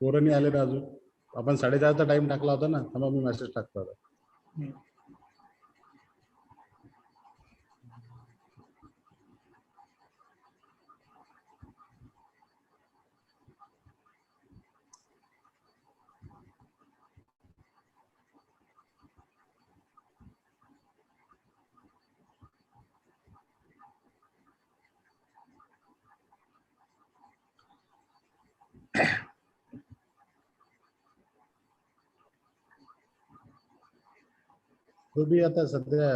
पोरं नाही आले ना अजून. आपण 4:30चा टाइम टाकला होता ना. थांबा मी मेसेज टाकतो आता. तो भी आता सध्या.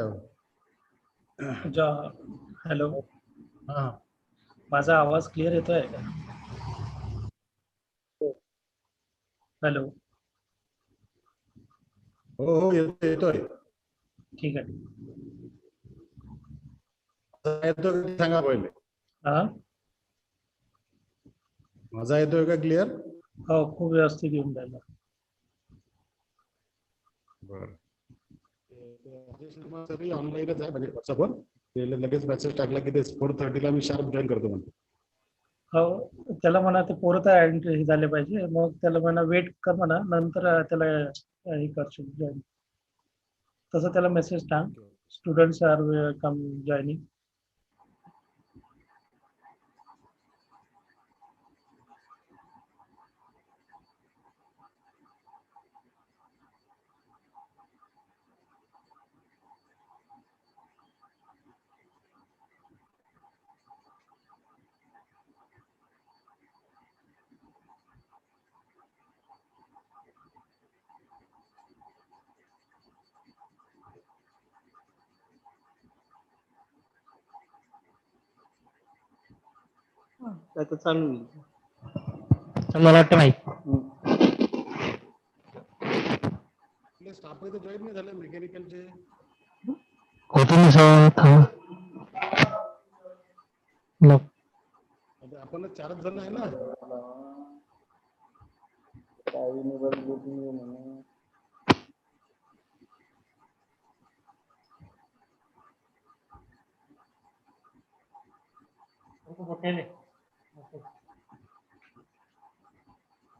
हॅलो, हा, माझा आवाज क्लिअर येतोय का? हॅलो. हो येतोय. ठीक आहे. येतोय सांगा पहिले. माझा येतोय का क्लिअर? हो, खूप व्यवस्थित येऊन राहिला. बरं. ऑनलाईनच आहे म्हणजे व्हॉट्सअपवर. ते लगेच मेसेज टाकला की ते 4:30ला मी शार्प जॉईन करतो म्हणतो. हो, त्याला म्हणा ते पोरं तर एंट्री झाले पाहिजे. मग त्याला म्हणा वेट कर म्हणा, नंतर त्याला हे करशील जॉईन. तसं त्याला मेसेज टाक, स्टुडंट्स आर कम जॉईनिंग. आता चालू मला वाटतं माहिती. स्टाफ तर जॉईन नाही झाले मेकॅनिकलचे. होते ना सर. आपणच 4 जण आहे ना.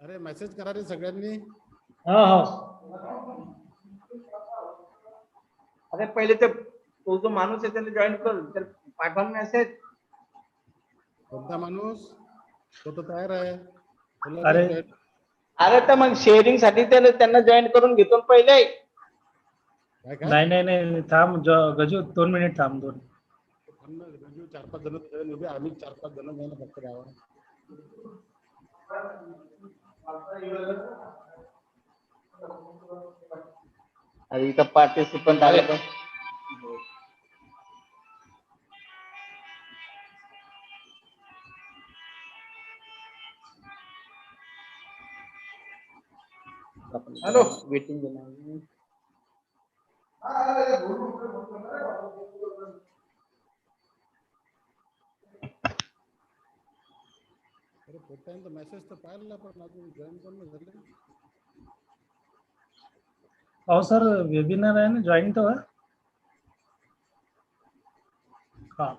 अरे मेसेज करा रे सगळ्यांनी. अरे पहिले तो जो माणूस आहे त्याला जॉईन कर, तर पाठवा मेसेज. कोणता माणूस? तो तर तयार आहे. अरे तर मग शेअरिंग साठी त्यांना जॉईन करून घेतो पहिले. नाही थांब गजू, 2 मिनिट थांब. 4-5 जण आम्ही 4-5 जण जायला फक्त गावात. अरे इथं पार्टिसिपंट आले पण. हॅलो, वेटिंग अरे पोट्यांचा मेसेज तर पाहिला पण अजून जॉईन कोण नाही झाले. हो सर, वेबिनार आहे ना, जॉईन तर व्हा. हा.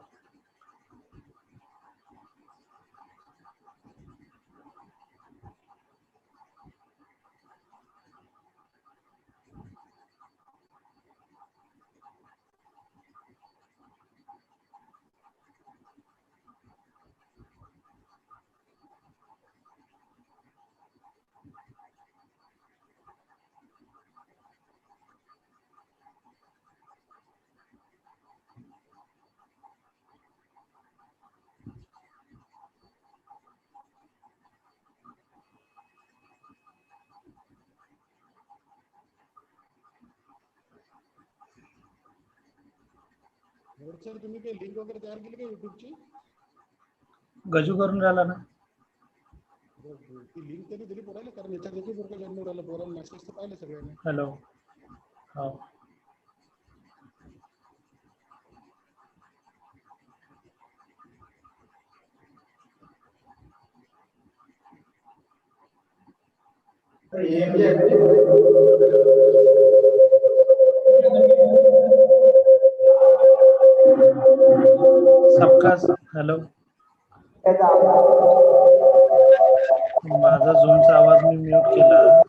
सर तुम्ही काही लिंक वगैरे तयार केली का युट्यूबची? गजू करून राहिला ना. ती लिंक तरी दिली पोरायला, कारण याच्यात देखील पोरं जॉईन राहिला. पोरांना मेसेज तर पाहिले सगळ्यांनी. हॅलो. हो. सबका हॅलो. माझा झूमचा आवाज मी म्यूट केला.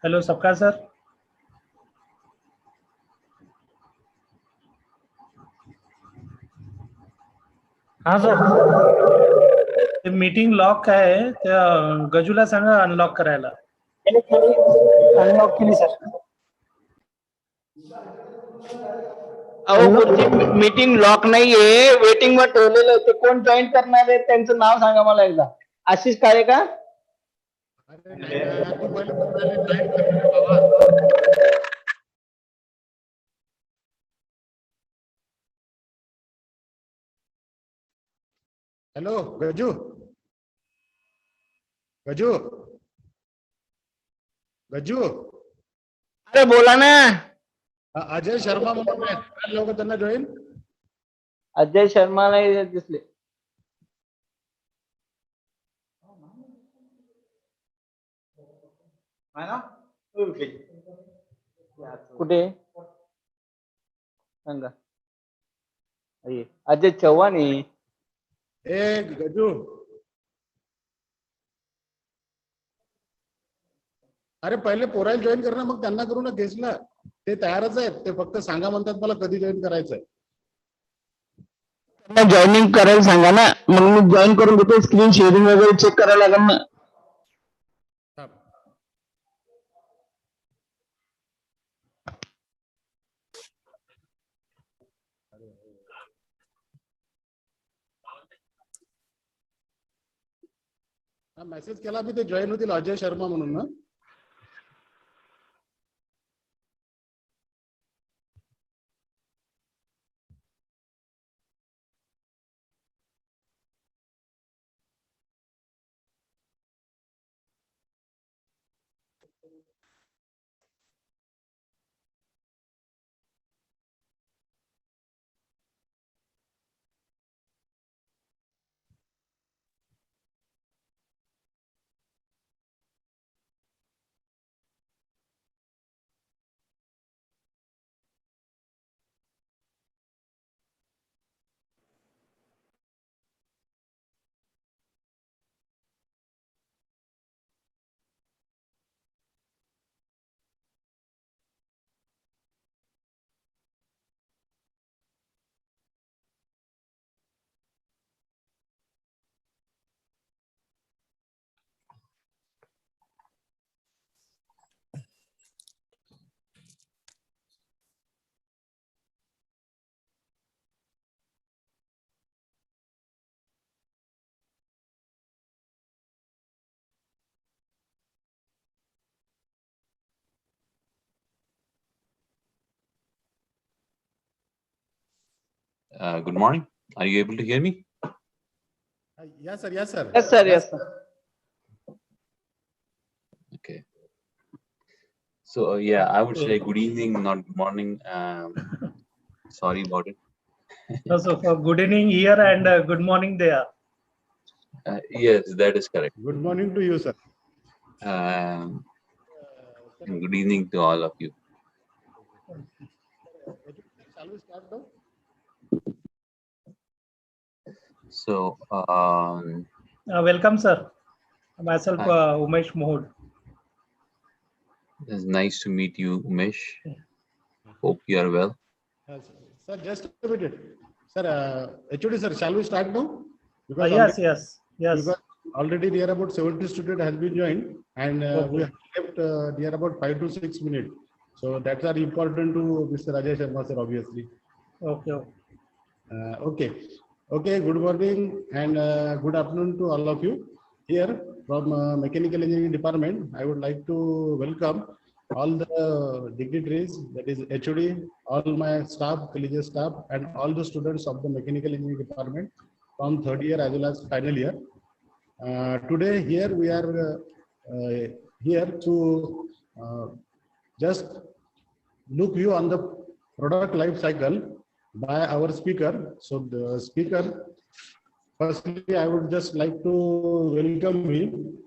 Hello Sapkal sir. हा सर. ते मीटिंग लॉक आहे, त्या गजूला सांगा अनलॉक करायला. अनलॉक केली सर. अहो गुरुजी मीटिंग लॉक नाहीये, वेटिंग वर ठेवलेलं. ते कोण जॉईन करणार आहे त्यांचं नाव सांगा मला एकदा. आशिष काळे का? अरे नाही ना, तू पहिले जॉईन कर रे बाबा. हॅलो गजू. गजू. गजू. अरे बोला ना. अजय शर्मा म्हणून आहेत, लोक त्यांना जॉईन. अजय शर्मा नाही दिसले. कुठे सांगा. अजय चव्हाण आहे. ए गजू. अरे पहिले पोरायला जॉईन कर ना, मग त्यांना करू ना केसला. ते तयारच आहेत, ते फक्त सांगा म्हणतात मला कधी जॉईन करायचंय. त्यांना जॉईनिंग करायला सांगा ना, मग मी जॉईन करून देतो. स्क्रीन शेअरिंग वगैरे चेक करायला लागेल ना. मेसेज केला मी, ते जॉईन होतील अजय शर्मा म्हणून ना. Good morning. Are you able to hear me? Yes, sir. Yes, sir. Yes, sir. Yes, sir. Okay. So yeah, I would say good evening, not good morning. Sorry about it. So for good evening here and good morning there. Yes, that is correct. Good morning to you, sir. And good evening to all of you. Shall we start now? So Welcome, sir. Myself, Umesh Mohod. it's nice to meet you, Umesh. Hope you are well. Sir, just a minute. Sir, HOD sir, shall we start now? Because Yes. because already near about 70 students has been joined, and we have left near about 5 to 6 minutes. So that's are important to Mr. Ajay Sharma sir, obviously. Okay. Okay. Okay, good morning and good afternoon to all of you. Here from Mechanical Engineering Department, I would like to welcome all the dignitaries, that is HOD, all my staff, collegiate staff, and all the students of the Mechanical Engineering Department from third year as well as final year. Today here we are here to just look you on the product life cycle by our speaker. So the speaker, firstly, I would just like to welcome him,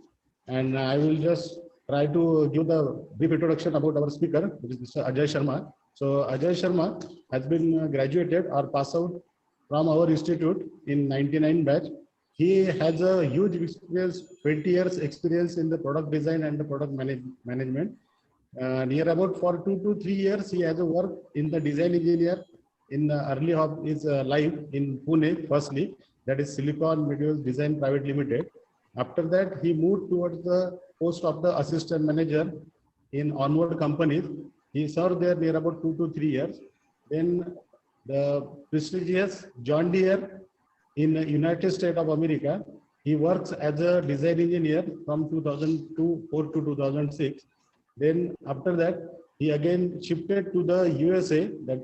and I will just try to give the brief introduction about our speaker, which is Mr. Ajay Sharma. So Ajay Sharma has been graduated or passed out from our institute in 99 batch. He has a huge experience, 20 years experience in the product design and the product management. Near about for 2 to 3 years, he has a work in the design engineer in early of his life in Pune, firstly, that is Silicon Materials Design Private Limited. After that, he moved towards the post of the assistant manager in onward companies. He served there near about 2 to 3 years. Then the prestigious John Deere in the United States of America. He works as a design engineer from 2004 to 2006. Then after that, he again shifted to the USA, that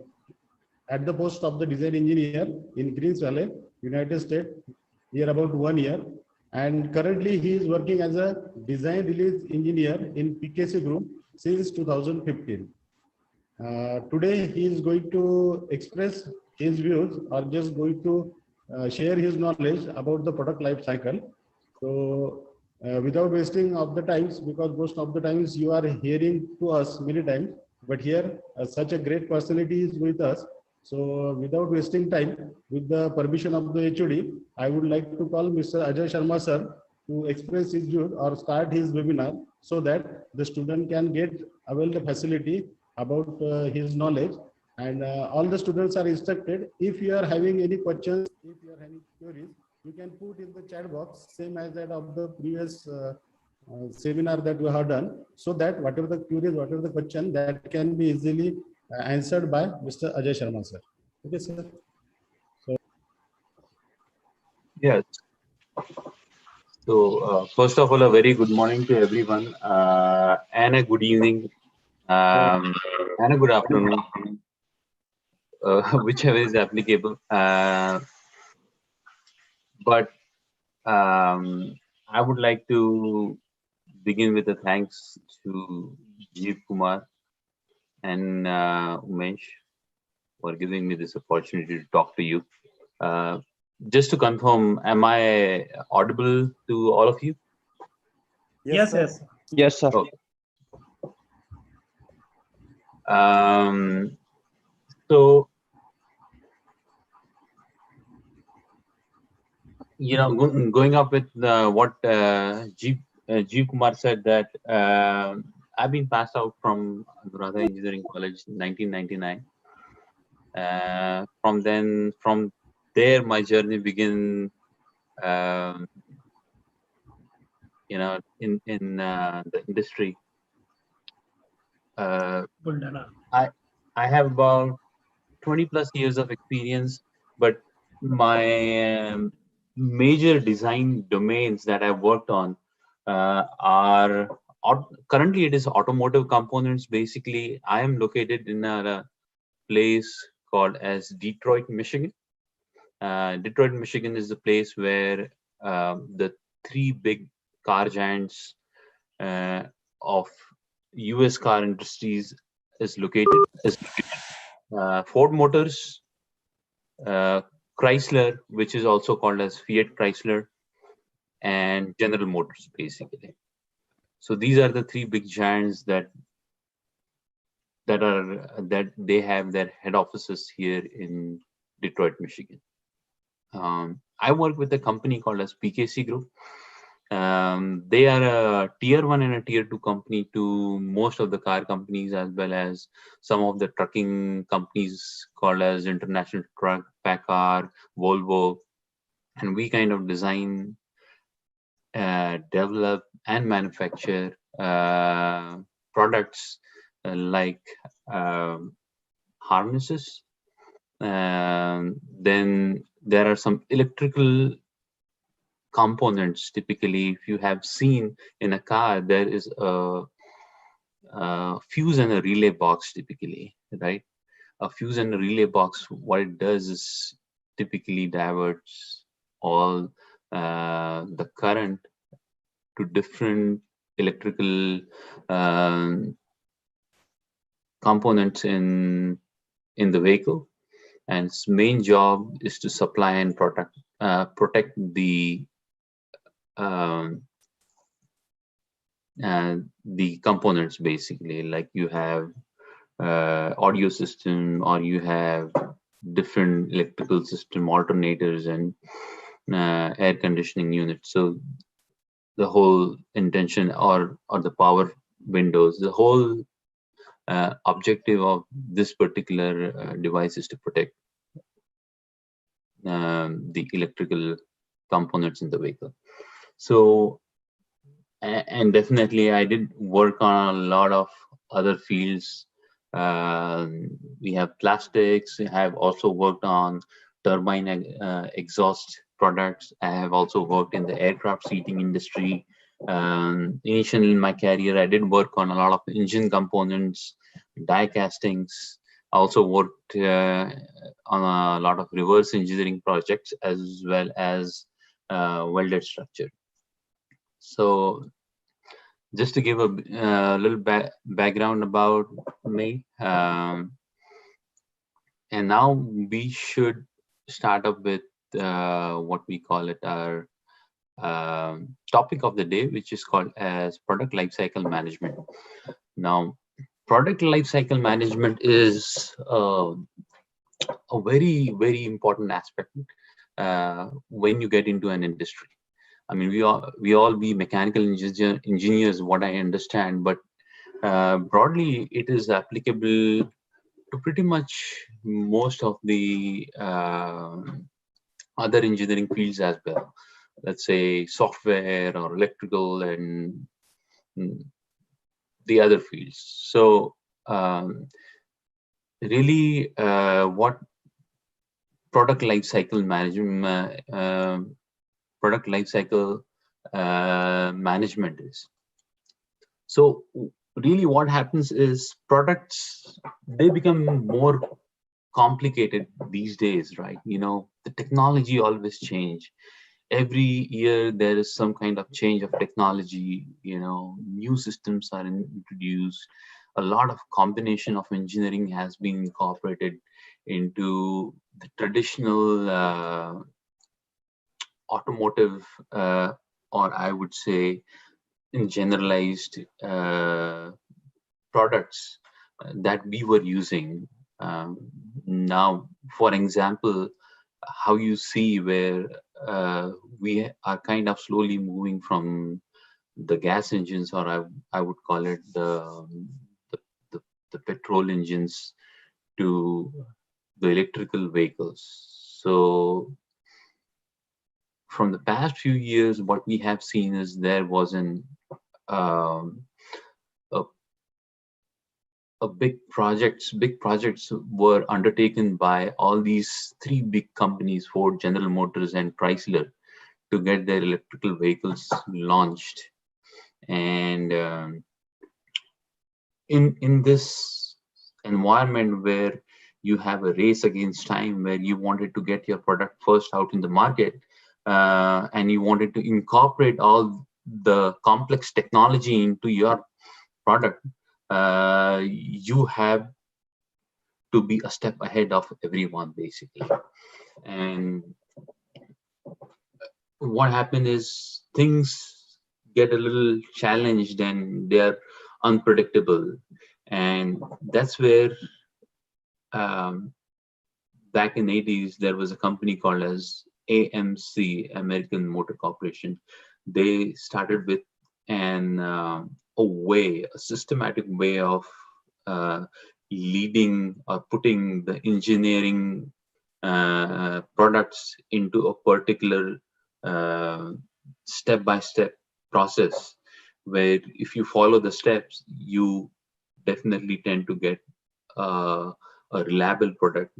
at the post of the design engineer in Greens Valley, United States, here about 1 year. And currently he is working as a design release engineer in PKC Group since 2015. Today he is going to express his views or just going to share his knowledge about the product life cycle. So without wasting of the times, because most of the times you are hearing to us many times, but here such a great personality is with us. So without wasting time, with the permission of the HOD, I would like to call Mr. Ajay Sharma sir to express his views or start his webinar so that the student can get avail the facility about his knowledge. And all the students are instructed, if you are having any questions, if you are having queries, you can put in the chat box, same as that of the previous seminar that we have done, so that whatever the queries, whatever the question, that can be easily answered by Mr. Ajay Sharma sir. Okay, sir. So Yes. So first of all, a very good morning to everyone, and a good evening, and a good afternoon, whichever is applicable. But I would like to begin with a thanks to Jeev Kumar and Umesh for giving me this opportunity to talk to you. Just to confirm, am I audible to all of you? Yes. Yes, sir. Okay. So, you know, going up with what Jeev Kumar said, that I've been passed out from Anuradha Engineering College in 1999. From there, my journey began. You know, in the industry. I have about 20 plus years of experience, but my major design domains that I've worked on are currently it is automotive components. Basically, I am located in a place called as Detroit, Michigan. Detroit, Michigan is the place where the three big car giants of US car industries is located. Ford Motors, Chrysler, which is also called as Fiat Chrysler, and General Motors, basically. So these are the three big giants that they have their head offices here in Detroit, Michigan. I work with a company called as PKC Group. They are a tier 1 and a tier 2 company to most of the car companies, as well as some of the trucking companies called as International Truck, PACCAR, Volvo. And we kind of design, develop and manufacture products like harnesses. Then there are some electrical components. Typically, if you have seen in a car, there is a fuse and a relay box typically, right? A fuse and a relay box, what it does is typically diverts all the current to different electrical components in the vehicle, and its main job is to supply and protect the components, basically. Like you have audio system, or you have different electrical system alternators and air conditioning units. So the whole intention, or the power windows, the whole objective of this particular device is to protect the electrical components in the vehicle. So, and definitely I did work on a lot of other fields. We have plastics. I have also worked on turbine exhaust products. I have also worked in the aircraft seating industry. Initially in my career, I did work on a lot of engine components, die castings. I also worked on a lot of reverse engineering projects, as well as welded structure. So just to give a little background about me, and now we should start up with what we call it our topic of the day, which is called as product lifecycle management. Now, product lifecycle management is a very, very important aspect when you get into an industry. I mean, we all be mechanical engineers, what I understand, but broadly, it is applicable to pretty much most of the other engineering fields as well. Let's say software or electrical and the other fields. So really, what product lifecycle management management is. So really what happens is products, they become more complicated these days, right? You know, the technology always change. Every year there is some kind of change of technology, you know, new systems are introduced. A lot of combination of engineering has been incorporated into the traditional automotive, or I would say in generalized products that we were using. Now, for example, how you see where we are kind of slowly moving from the gas engines, or I would call it the petrol engines, to the electrical vehicles. So from the past few years, what we have seen is there was big projects were undertaken by all these three big companies, Ford, General Motors, and Chrysler, to get their electrical vehicles launched. And in this environment where you have a race against time, where you wanted to get your product first out in the market, and you wanted to incorporate all the complex technology into your product, you have to be a step ahead of everyone, basically. And what happened is things get a little challenged and they're unpredictable. And that's where back in the 80s, there was a company called as AMC, American Motor Corporation. They started with a systematic way of leading or putting the engineering products into a particular step-by-step process, where if you follow the steps, you definitely tend to get a reliable product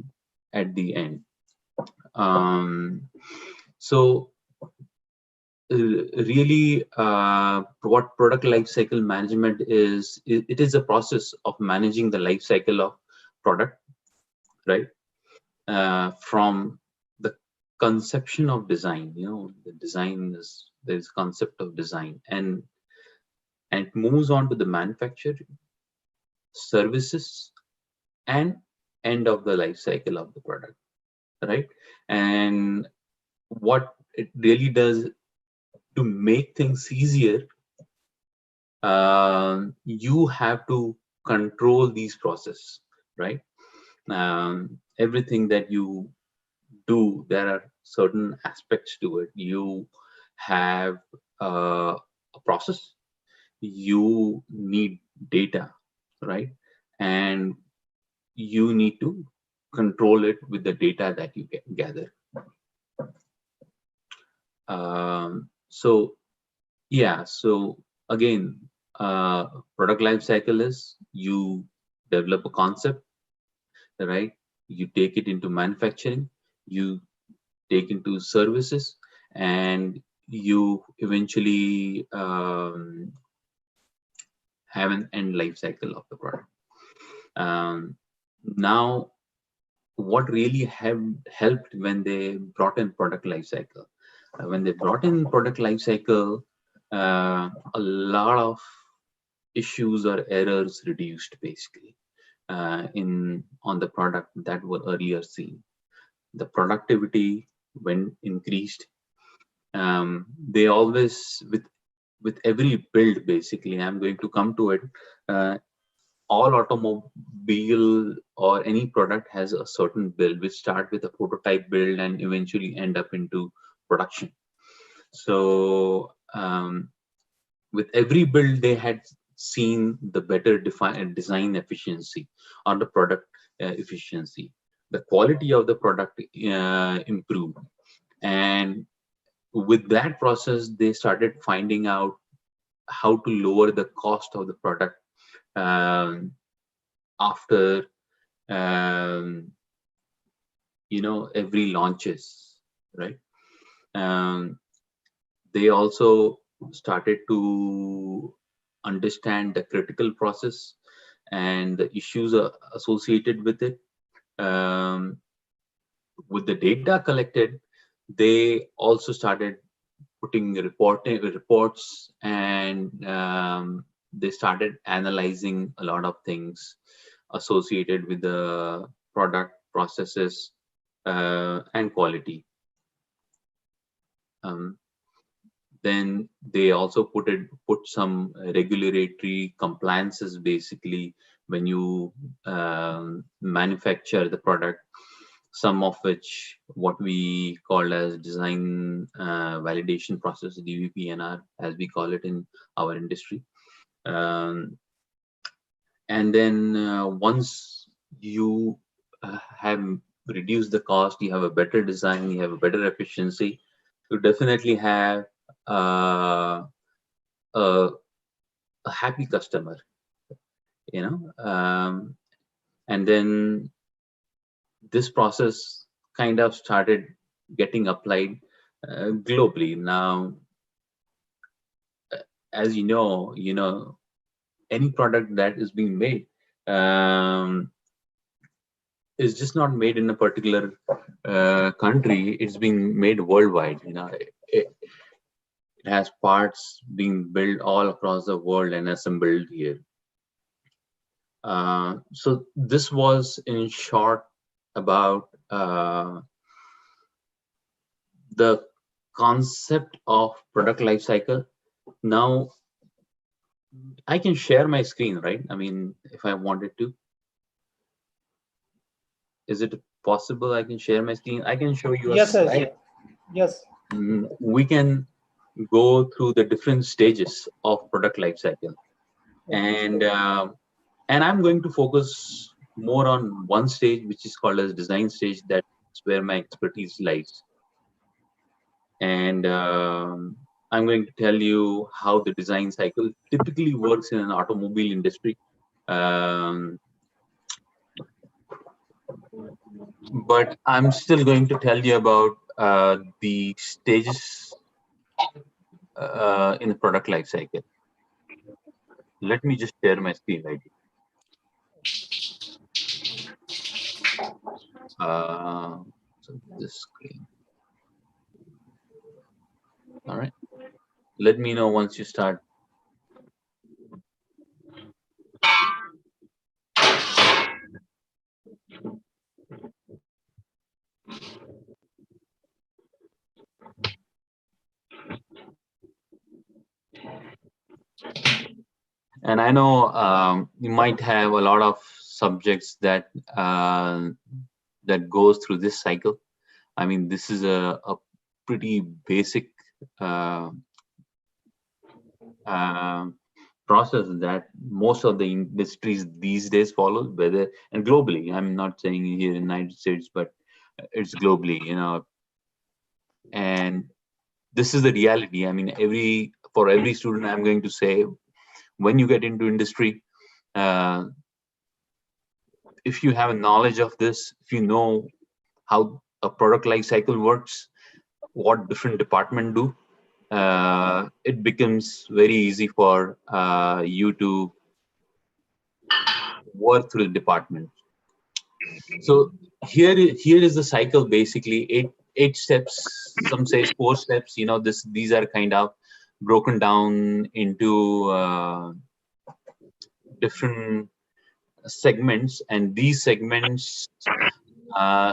at the end. So really, what product lifecycle management is, it is a process of managing the life cycle of product, right? From the conception of design, the design is, there's concept of design, and it moves on to the manufacture, services, and end of the life cycle of the product, right? And what it really does to make things easier, you have to control these processes, right? Everything that you do, there are certain aspects to it. You have a process, you need data, right? And you need to control it with the data that you gather. So yeah, so again, product life cycle is you develop a concept, right? You take it into manufacturing, you take into services, and you eventually have an end life cycle of the product. Now, what really helped when they brought in product life cycle? When they brought in product life cycle, a lot of issues or errors reduced, basically, on the product that were earlier seen. The productivity when increased. They always, with every build, basically, I'm going to come to it. All automobile or any product has a certain build, which start with a prototype build and eventually end up into production. So with every build, they had seen the better design efficiency or the product efficiency. The quality of the product improved, and with that process, they started finding out how to lower the cost of the product after every launches, right? They also started to understand the critical process and the issues associated with it. With the data collected, they also started putting reports, and they started analyzing a lot of things associated with the product processes and quality. Then they also put some regulatory compliances, basically, when you manufacture the product, some of which what we call as design validation process, DVPNR, as we call it in our industry. And then once you have reduced the cost, you have a better design, you have a better efficiency, you definitely have a happy customer, and then this process kind of started getting applied globally. Now, as you know, any product that is being made is just not made in a particular country. It's being made worldwide. It has parts being built all across the world and assembled here. So this was, in short, about the concept of product life cycle. Now, I can share my screen, right? I mean, if I wanted to. Is it possible I can share my screen? I can show you a slide. Yes. We can go through the different stages of product life cycle. And I'm going to focus more on one stage, which is called as design stage. That's where my expertise lies. And I'm going to tell you how the design cycle typically works in an automobile industry, But I'm still going to tell you about the stages in the product life cycle. Let me just share my screen right here. So this screen. All right. Let me know once you start. And I know you might have a lot of subjects that that goes through this cycle. I mean, this is a pretty basic process that most of the industries these days follow, whether and globally. I'm not saying here in the United States, but it's globally, you know. And this is the reality. I mean, for every student, I'm going to say, when you get into industry, if you have a knowledge of this, if you know how a product life cycle works, what different departments do, it becomes very easy for you to work through the department. So here is the cycle, basically eight steps. Some say 4 steps. You know, these are kind of broken down into different segments, and these segments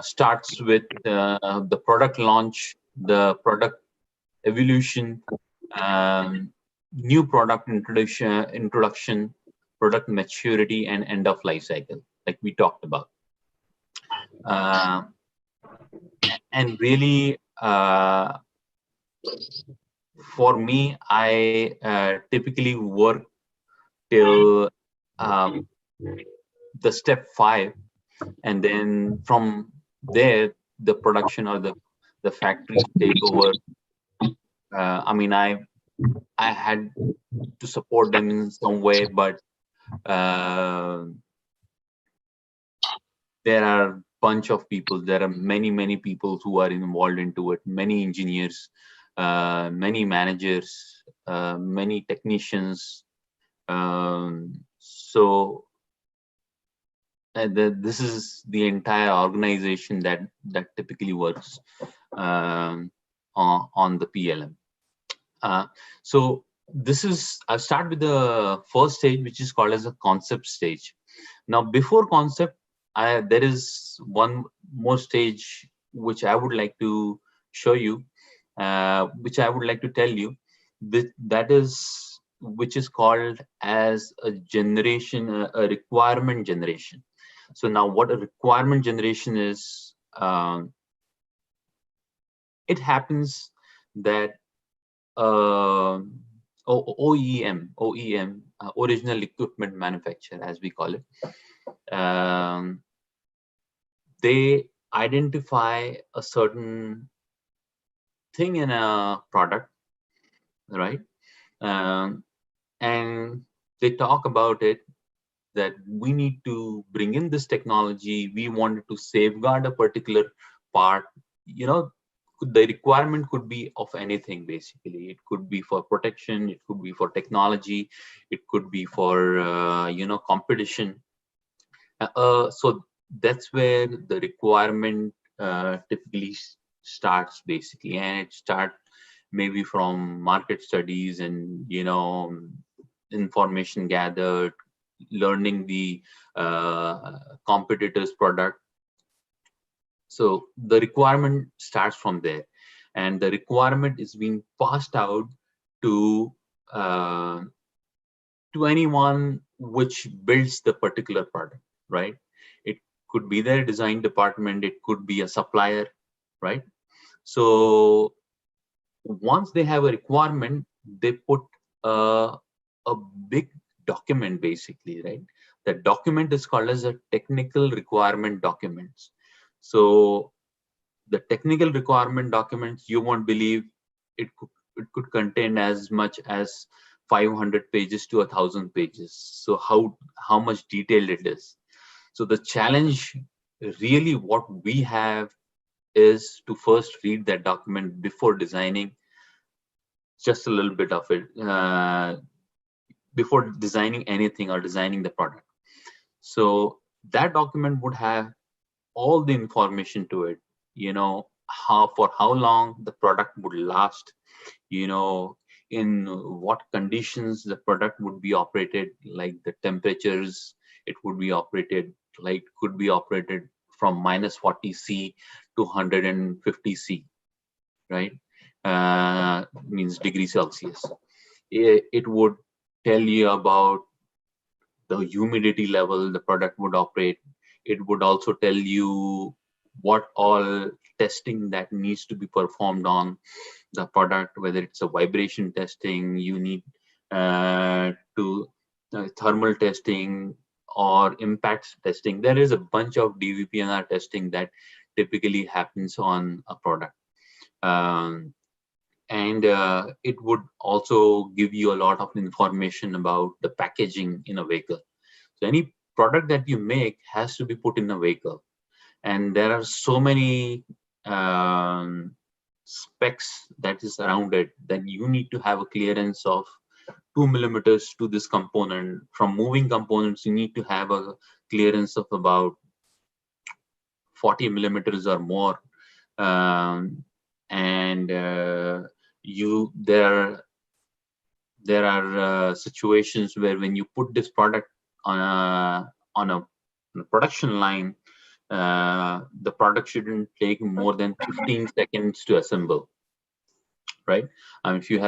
starts with the product launch, the product evolution, new product introduction, product maturity, and end of life cycle, like we talked about. And really, for me, I typically work till the step 5, and then from there, the production or the factories take over. I mean, I had to support them in some way, but there are a bunch of people. There are many people who are involved into it. Many engineers, many managers, many technicians. So this is the entire organization that typically works on the PLM. So I'll start with the first stage, which is called as a concept stage. Now, before concept, there is one more stage which I would like to show you, which I would like to tell you, which is called as a requirement generation. So now, what a requirement generation is, it happens that OEM, original equipment manufacturer, as we call it, they identify a certain thing in a product, right? And they talk about it, that we need to bring in this technology. We wanted to safeguard a particular part. You know, the requirement could be of anything, basically. It could be for protection, it could be for technology, it could be for competition. So that's where the requirement typically starts, basically, and it starts maybe from market studies and information gathered, learning the competitor's product. So the requirement starts from there, and the requirement is being passed out to anyone which builds the particular product, right? It could be their design department, it could be a supplier, right? So once they have a requirement, they put a big document, basically, right? That document is called as a technical requirement documents. So the technical requirement documents, you won't believe, it could contain as much as 500 pages to 1,000 pages. So how much detailed it is. So the challenge, really what we have, is to first read that document before designing just a little bit of it, before designing anything or designing the product. So that document would have all the information to it, for how long the product would last, in what conditions the product would be operated, like the temperatures it would be operated, like could be operated from -40°C to 150°C, right? Means degree Celsius. It would tell you about the humidity level the product would operate. It would also tell you what all testing that needs to be performed on the product, whether it's a vibration testing, you need to thermal testing or impacts testing. There is a bunch of DVPNR testing that typically happens on a product. And it would also give you a lot of information about the packaging in a vehicle. So any product that you make has to be put in a vehicle, and there are so many specs that is around it that you need to have a clearance of 2 millimeters to this component. From moving components, you need to have a clearance of about 40 millimeters or more. There are situations where when you put this product on a production line, the product shouldn't take more than 15 seconds to assemble, right? If you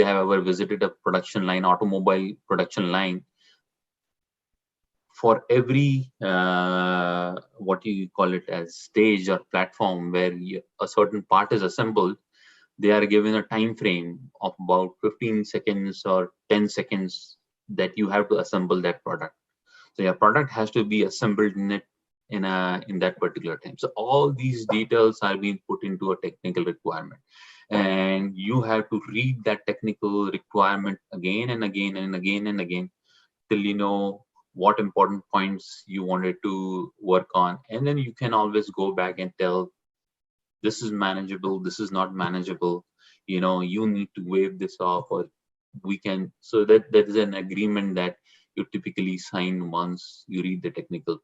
have ever visited a production line, automobile production line, for every what you call it as stage or platform where a certain part is assembled, they are given a time frame of about 15 seconds or 10 seconds that you have to assemble that product. So your product has to be assembled in that particular time. So all these details are being put into a technical requirement, and you have to read that technical requirement again and again and again and again till you know what important points you wanted to work on, and then you can always go back and tell, this is manageable, this is not manageable, you need to waive this off, or we can. So that is an agreement that you typically sign once you read the technical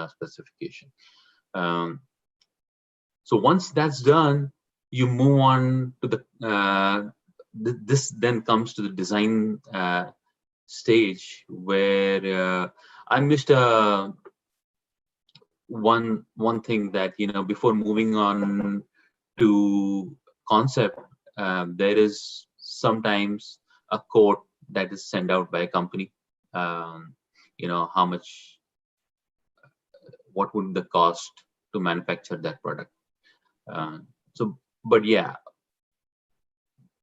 specification. So once that's done, you move on to the this then comes to the design stage, where I missed one thing that before moving on to concept, there is sometimes a quote that is sent out by a company. How much, what would the cost to manufacture that product? But yeah,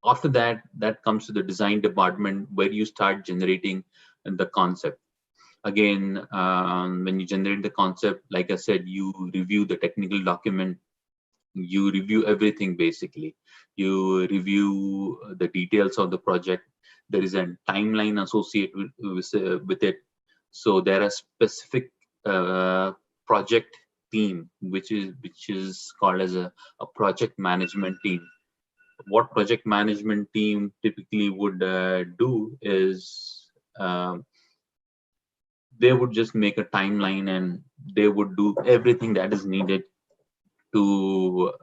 after that comes to the design department, where you start generating the concept. Again, when you generate the concept, like I said, you review the technical document, you review everything basically. You review the details of the project. There is a timeline associated with it. So there are specific project team, which is called as a project management team. What project management team typically would do is they would just make a timeline, and they would do everything that is needed to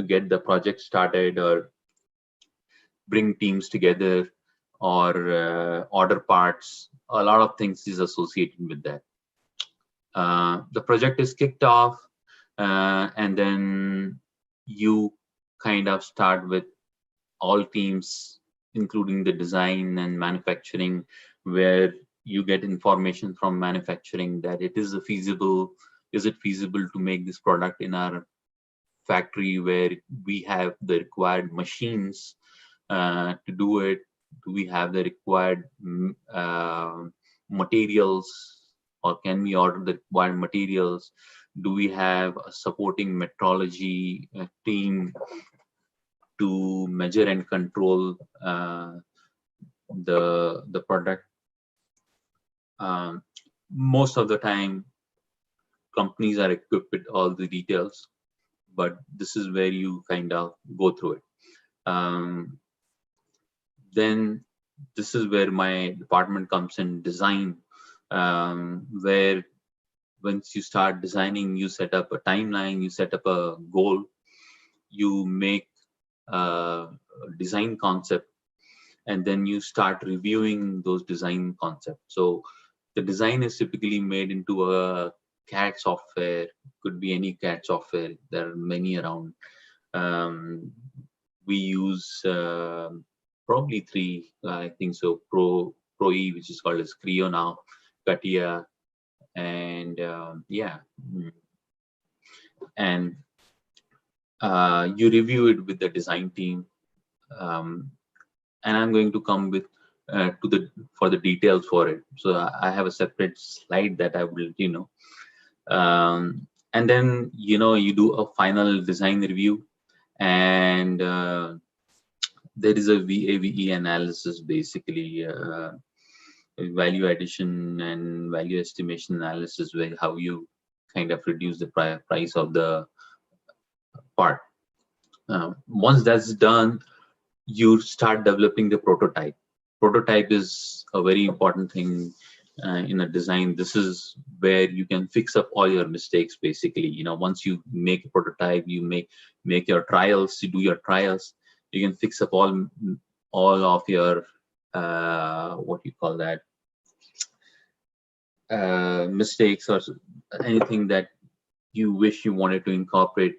get the project started, or bring teams together, or order parts. A lot of things is associated with that. The project is kicked off, and then you kind of start with all teams, including the design and manufacturing, where you get information from manufacturing that is it feasible to make this product in our factory, where we have the required machines to do it? Do we have the required materials, or can we order the required materials? Do we have a supporting metrology team to measure and control the product. Most of the time, companies are equipped with all the details, but this is where you kind of go through it. Then this is where my department comes in, design, where once you start designing, you set up a timeline, you set up a goal, you make a design concept, and then you start reviewing those design concepts. So the design is typically made into a CAD software, could be any CAD software. There are many around. We use probably 3, I think so, Pro E, which is called as Creo now, Katia, and yeah. And you review it with the design team. And I'm going to come with for the details for it. So I have a separate slide that I will, and then, you do a final design review, and there is a VAVE analysis, basically value addition and value estimation analysis, where how you kind of reduce the price of the part. Once that's done, you start developing the prototype. Prototype is a very important thing in a design. This is where you can fix up all your mistakes, basically. Once you make a prototype, you make your trials, you do your trials, you can fix up all of your what you call that, mistakes or anything that you wish you wanted to incorporate.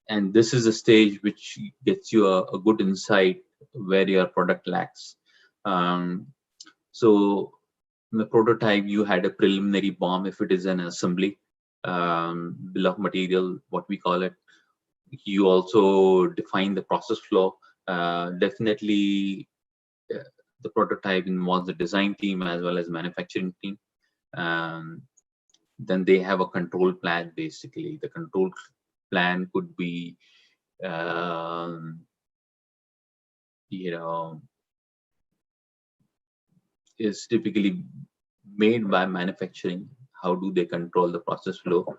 And this is a stage which gets you a good insight where your product lacks. So in the prototype, you had a preliminary BOM if it is an assembly, bill of material, what we call it. You also define the process flow. Definitely, the prototype involves the design team as well as manufacturing team. Then they have a control plan, basically. The control plan could be, is typically made by manufacturing. How do they control the process flow?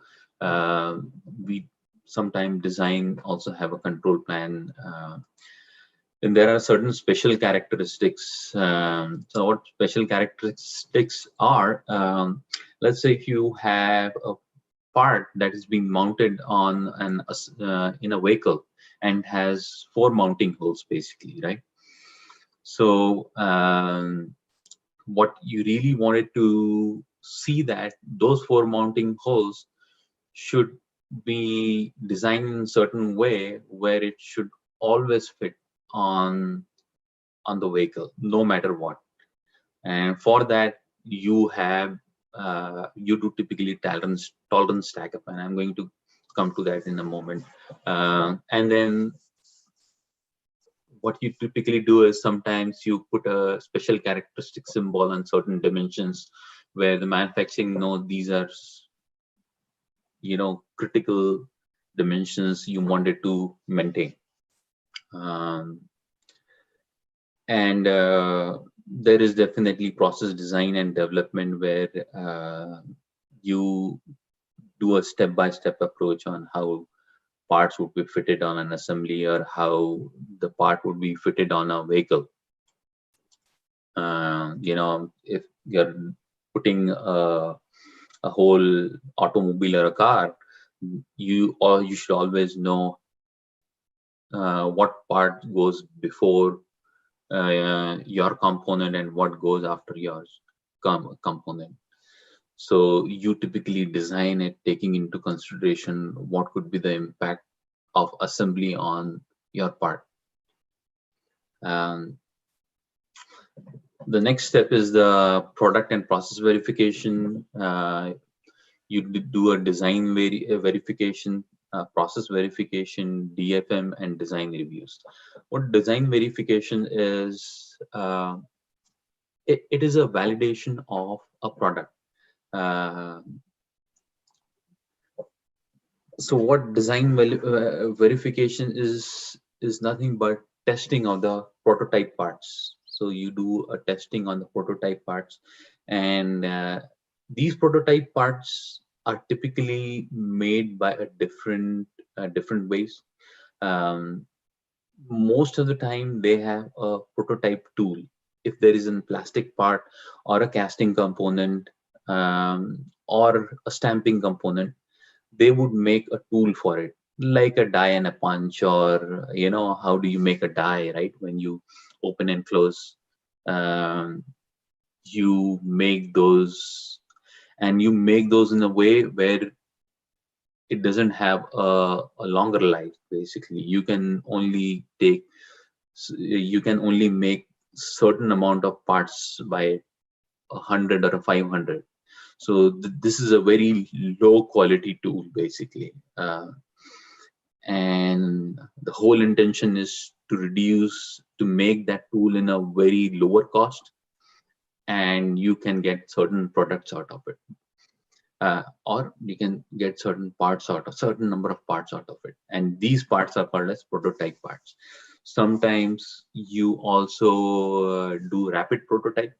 We sometimes design also have a control plan. And there are certain special characteristics. So what special characteristics are, let's say if you have a part that is being mounted on in a vehicle and has 4 mounting holes, basically, right? So what you really wanted to see that those 4 mounting holes should be designed in a certain way where it should always fit on the vehicle, no matter what. And for that, you have you do typically tolerance stack up, and I'm going to come to that in a moment. And then what you typically do is sometimes you put a special characteristic symbol on certain dimensions where the manufacturing these are critical dimensions you wanted to maintain. And there is definitely process design and development where you do a step-by-step approach on how parts would be fitted on an assembly or how the part would be fitted on a vehicle. If you're putting a whole automobile or a car, you should always know what part goes before your component and what goes after your component. So you typically design it taking into consideration what could be the impact of assembly on your part. The next step is the product and process verification. You do a design verification, process verification, DFM, and design reviews. What design verification is, it is a validation of a product. So what design verification is nothing but testing of the prototype parts. So you do a testing on the prototype parts, and these prototype parts are typically made by a different ways. Most of the time they have a prototype tool. If there is a plastic part or a casting component or a stamping component, they would make a tool for it, like a die and a punch, or how do you make a die, right? When you open and close, you make those, and you make those in a way where it doesn't have a longer life. Basically, you can only make certain amount of parts by 100 or 500. So this is a very low quality tool, basically, and the whole intention is to make that tool in a very lower cost, and you can get certain products out of it, or you can get certain number of parts out of it, and these parts are called as prototype parts. Sometimes you also do rapid prototype,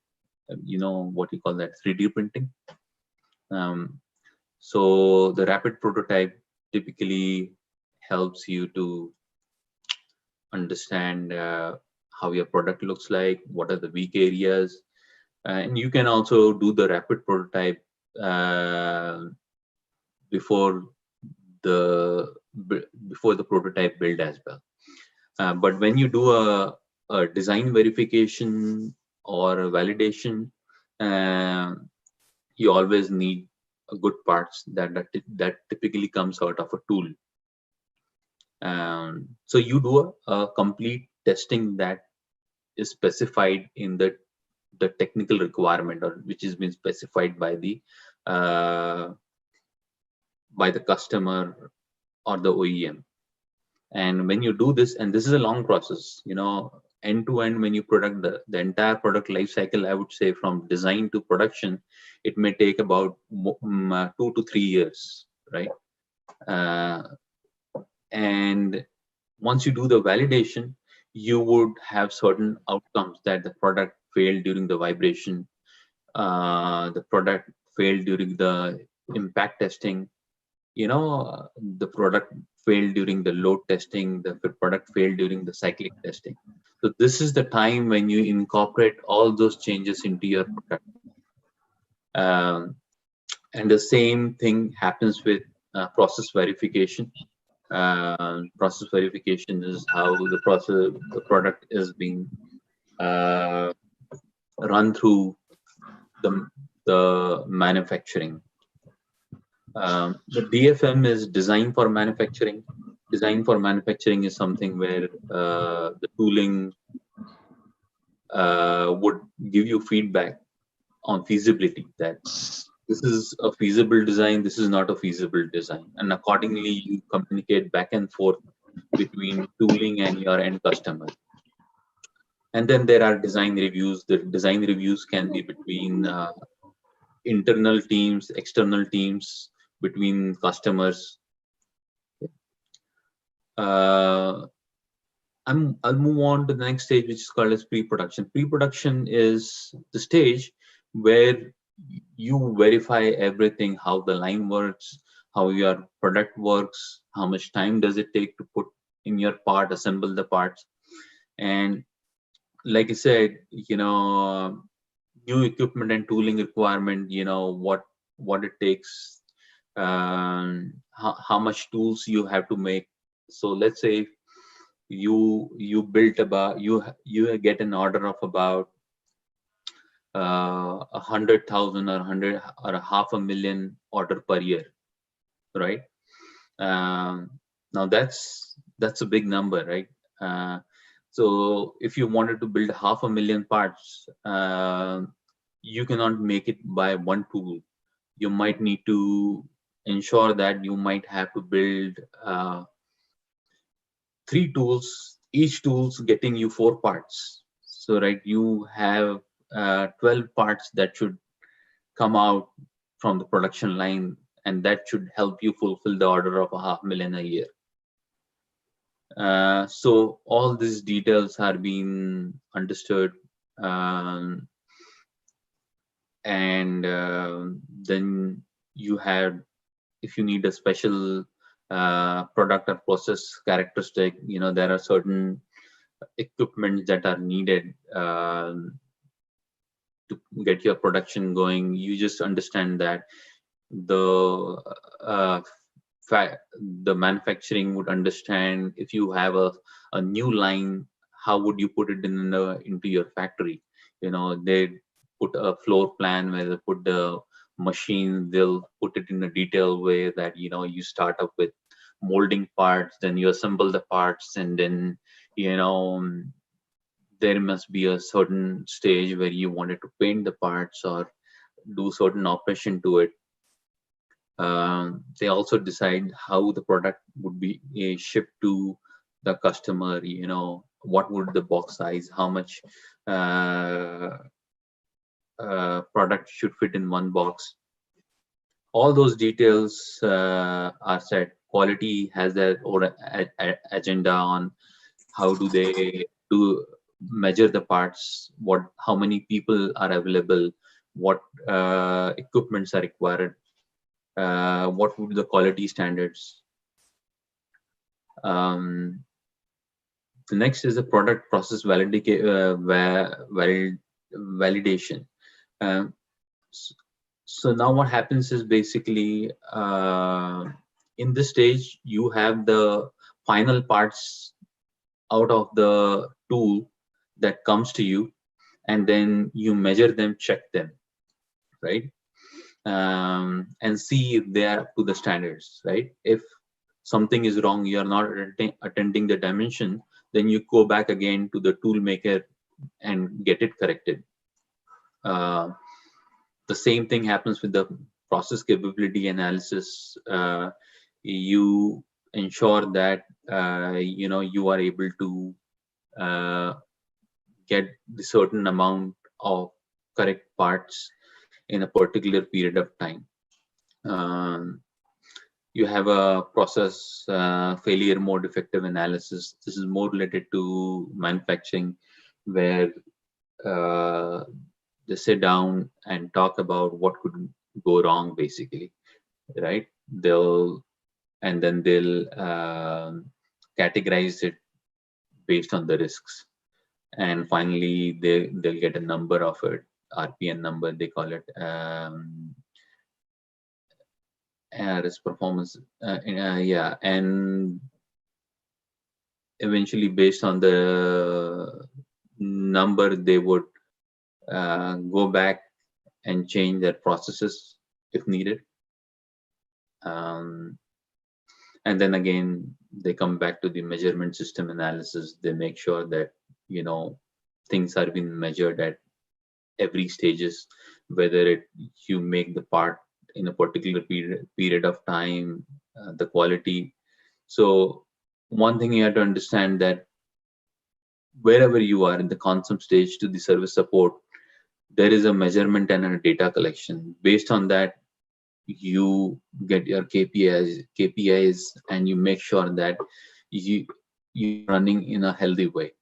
what you call that, 3D printing. So the rapid prototype typically helps you to understand how your product looks like, what are the weak areas, and you can also do the rapid prototype before the prototype build as well. But when you do a design verification or a validation, you always need a good parts that typically comes out of a tool. So you do a complete testing that is specified in the technical requirement, or which has been specified by the customer or the OEM. And when you do this, and this is a long process, end to end, when you product the entire product life cycle, I would say from design to production, it may take about 2 to 3 years, right? And once you do the validation, you would have certain outcomes, that the product failed during the vibration, the product failed during the impact testing, the product failed during the load testing, the product failed during the cyclic testing. So this is the time when you incorporate all those changes into your product. And the same thing happens with process verification. Process verification is how the product is being run through the manufacturing. The DFM is design for manufacturing. Design for manufacturing is something where the tooling would give you feedback on feasibility, that this is a feasible design, this is not a feasible design, and accordingly you communicate back and forth between tooling and your end customer. And then there are design reviews. The design reviews can be between internal teams, external teams, between customers. I'll move on to the next stage, which is called as pre-production. Pre-production is the stage where you verify everything, how the line works, how your product works, how much time does it take to put in your part, assemble the parts. And like I said, new equipment and tooling requirement, what it takes, how much tools you have to make. So let's say you built about, you get an order of about 100,000 or 100 or 500,000 order per year, right? Now that's a big number, right? So if you wanted to build 500,000 parts, you cannot make it by one tool. You might need to ensure that you might have to build 3 tools, each tool's getting you 4 parts. So right, you have 12 parts that should come out from the production line, and that should help you fulfill the order of 500,000 a year. So all these details are being understood, um, and then you have, if you need a special product or process characteristic, there are certain equipment that are needed to get your production going. You just understand that the uh, the manufacturing would understand, if you have a new line, how would you put it into your factory. They put a floor plan where they put the machine, they'll put it in a detailed way that you start up with molding parts, then you assemble the parts, and then you know there must be a certain stage where you wanted to paint the parts or do certain operation to it. They also decide how the product would be shipped to the customer. What would the box size, how much uh, product should fit in one box. All those details are set. Quality has their own agenda on how do they do measure the parts, how many people are available, what equipments are required, what would be the quality standards. The next is the product process validation. Um, so now what happens is, basically, in this stage, you have the final parts out of the tool that comes to you, and then you measure them, check them, right? And see if they are up to the standards, right? If something is wrong, you are not attending the dimension, then you go back again to the tool maker and get it corrected. The same thing happens with the process capability analysis. You ensure that you are able to get the certain amount of correct parts in a particular period of time. You have a process failure mode effective analysis. This is more related to manufacturing, where they sit down and talk about what could go wrong, basically, right? And then they'll categorize it based on the risks, and finally they'll get a number of it, RPN number they call it, risk performance, yeah, and eventually, based on the number, they would go back and change their processes if needed. And then again, they come back to the measurement system analysis. They make sure that things are being measured at every stages, whether you make the part in a particular period of time, the quality. So one thing you have to understand, that wherever you are in the concept stage to the service support, there is a measurement and a data collection. Based on that, you get your KPIs, and you make sure that you're running in a healthy way.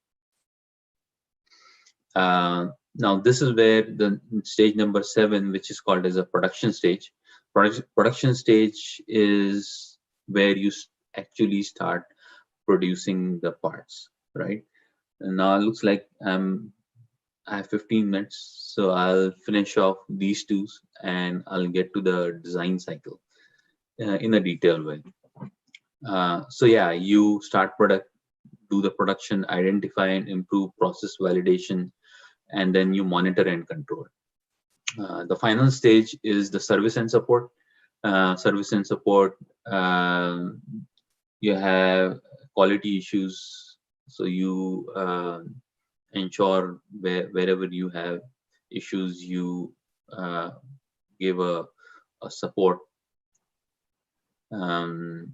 Now, this is where the stage number 7, which is called as a production stage. Production stage is where you actually start producing the parts, right? And now it looks like I have 15 minutes, so I'll finish off these two, and I'll get to the design cycle in a detailed way. So yeah, you start do the production, identify and improve process validation, and then you monitor and control. The final stage is the service and support. Service and support, you have quality issues, so you ensure wherever you have issues, you give a support. And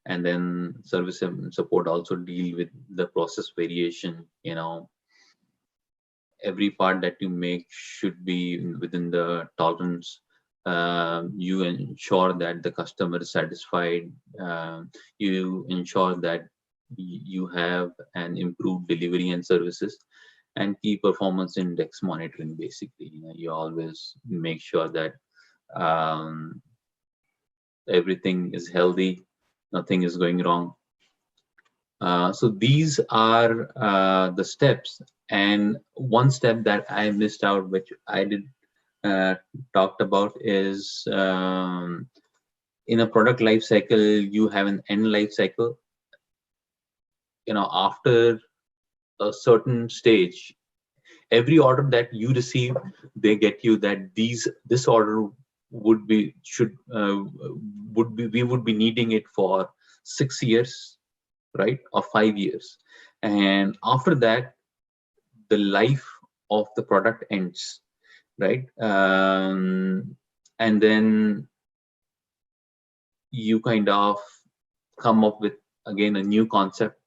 then service and support also deal with the process variation. Every part that you make should be within the tolerance. You ensure that the customer is satisfied. You ensure that you have an improved delivery and services, and key performance index monitoring. Basically, you always make sure that everything is healthy, nothing is going wrong. So these are the steps. And one step that I missed out, which I did talked about, is in a product life cycle, you have an end life cycle. After a certain stage, every order that you receive, they get you that this order would be we would be needing it for 6 years, right, or 5 years, and after that the life of the product ends, right? And then you kind of come up with again a new concept,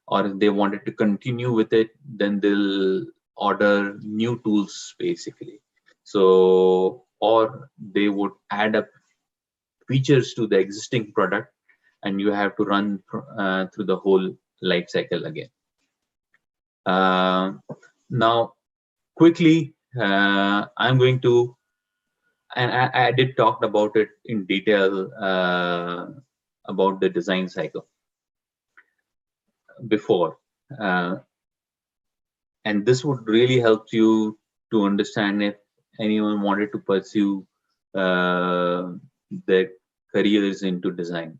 or if they wanted to continue with it, then they'll order new tools basically. So, or they would add up features to the existing product, and you have to run through the whole life cycle again. Now, quickly, I'm going to, and I did talk about it in detail about the design cycle before, and this would really help you to understand if anyone wanted to pursue their careers into design.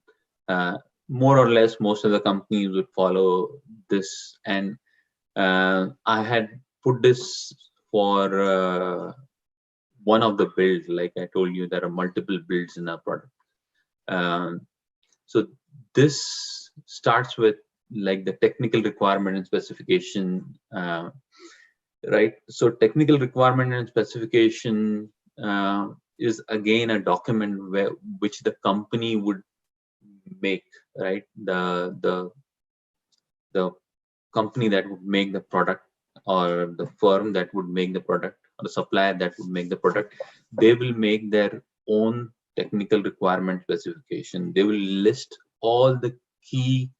More or less, most of the companies would follow this, and I had put this for one of the builds. Like I told you, there are multiple builds in our product. So this starts with like the technical requirement and specification, right? So technical requirement and specification is again a document which the company would make, right? The company that would make the product, or the firm that would make the product, or the supplier that would make the product, they will make their own technical requirement specification. They will list all the key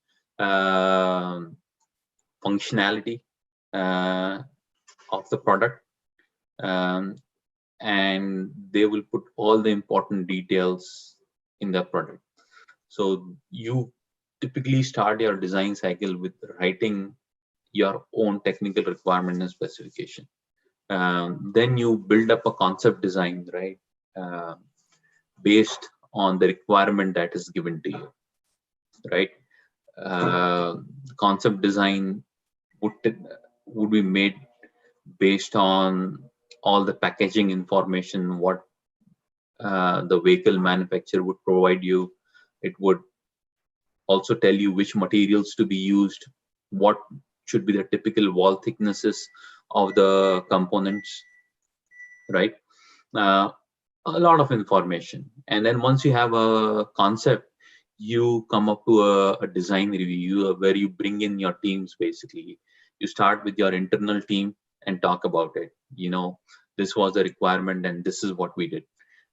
functionality of the product, and they will put all the important details in the product. So you typically start your design cycle with writing your own technical requirement and specification. Then you build up a concept design, right, based on the requirement that is given to you, right? Concept design would be made based on all the packaging information, what the vehicle manufacturer would provide you. It would also tell you which materials to be used, what should be the typical wall thicknesses of the components, right? A lot of information. And then once you have a concept, you come up to a design review where you bring in your teams. Basically, you start with your internal team and talk about it. This was the requirement and this is what we did.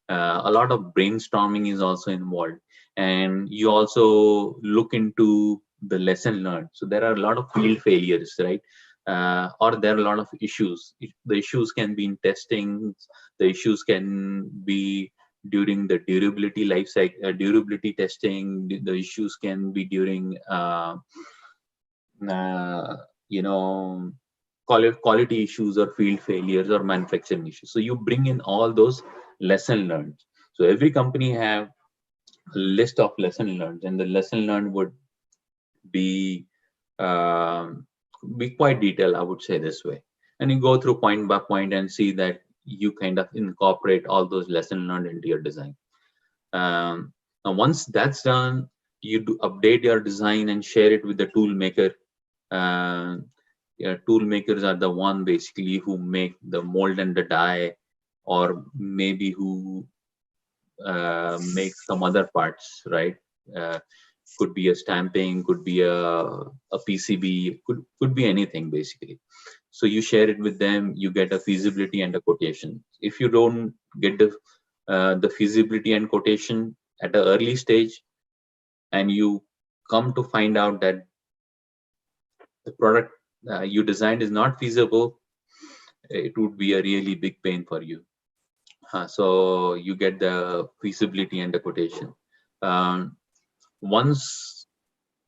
A lot of brainstorming is also involved, and you also look into the lesson learned. So there are a lot of field failures, right? Or there are a lot of issues. The issues can be in testing, the issues can be during the durability life cycle, durability testing, the issues can be during quality issues or field failures or manufacturing issues. So you bring in all those lesson learned. So every company have a list of lesson learned, and the lesson learned would be quite detailed, I would say this way. And you go through point by point and see that you kind of incorporate all those lessons learned into your design. Now, once that's done, you do update your design and share it with the tool maker. Tool makers are the one basically who make the mold and the die, or maybe who make some other parts, right? Could be a stamping, could be a PCB, could be anything basically. So you share it with them, you get a feasibility and a quotation. If you don't get the feasibility and quotation at an early stage, and you come to find out that the product you designed is not feasible, it would be a really big pain for you. So you get the feasibility and the quotation. Once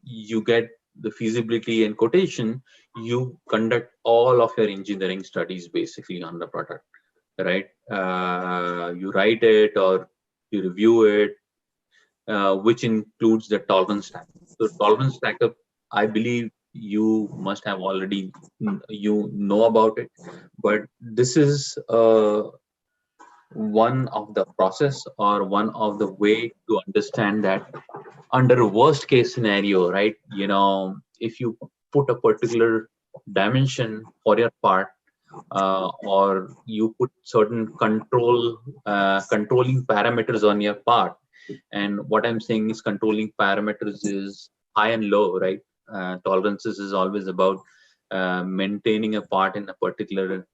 you get the feasibility and quotation, you conduct all of your engineering studies basically on the product, right? You write it or you review it, which includes the tolerance stack. So tolerance stack-up, I believe you must have already you know about it, but this is one of the process or one of the way to understand that under a worst case scenario, right? You know, if you put a particular dimension for your part, or you put certain controlling parameters on your part, and what I'm saying is controlling parameters is high and low, right? Tolerances is always about maintaining a part in a particular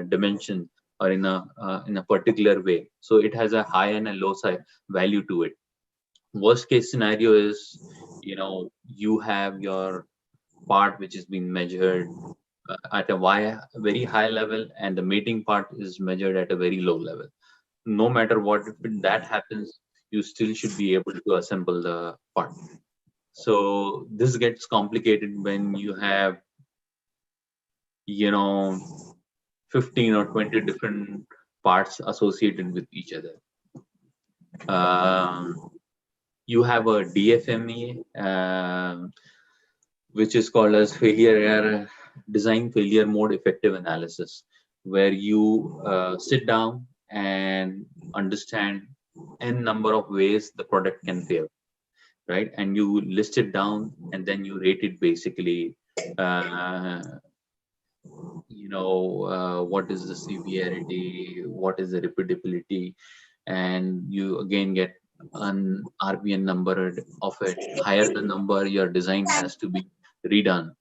dimension or in a particular way. So it has a high and a low side value to it. Worst case scenario is, you know, you have your part which is being measured at a very high level, and the mating part is measured at a very low level. No matter what, if that happens, you still should be able to assemble the part. So this gets complicated when you have, you know, 15 or 20 different parts associated with each other. You have a DFME, which is called as design failure mode effective analysis, where you sit down and understand n number of ways the product can fail, right? And you list it down, and then you rate it basically. What is the severity, what is the repeatability, and you again get an RPN number of it. Higher the number, your design has to be redone.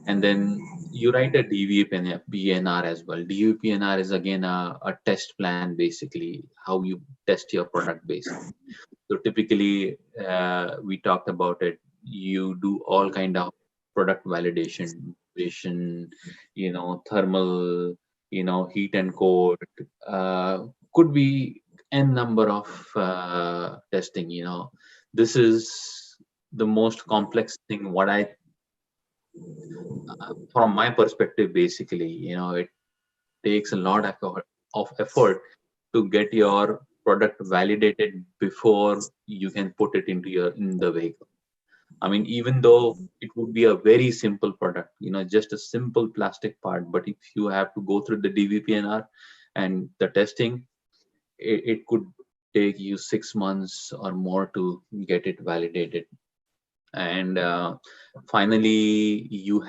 And then you write a DVPNR as well. DVPNR is again a test plan, basically how you test your product basically. So typically, we talked about it. You do all kind of product validation, thermal, heat and cold. Could be n number of testing. This is the most complex thing. What I, from my perspective, basically, it takes a lot of effort to get your product validated before you can put it in the vehicle. I mean, even though it would be a very simple product, just a simple plastic part, but if you have to go through the DVPNR and the testing, it could take you 6 months or more to get it validated. And finally, you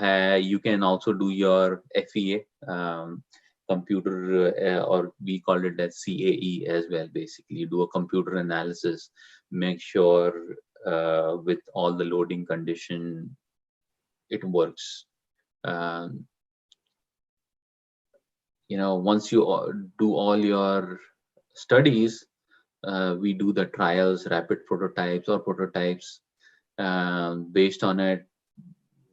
can also do your FEA, computer, or we call it as CAE as well. Basically, you do a computer analysis, make sure with all the loading condition it works. Once you do all your studies, we do the trials, rapid prototypes or prototypes. Based on it,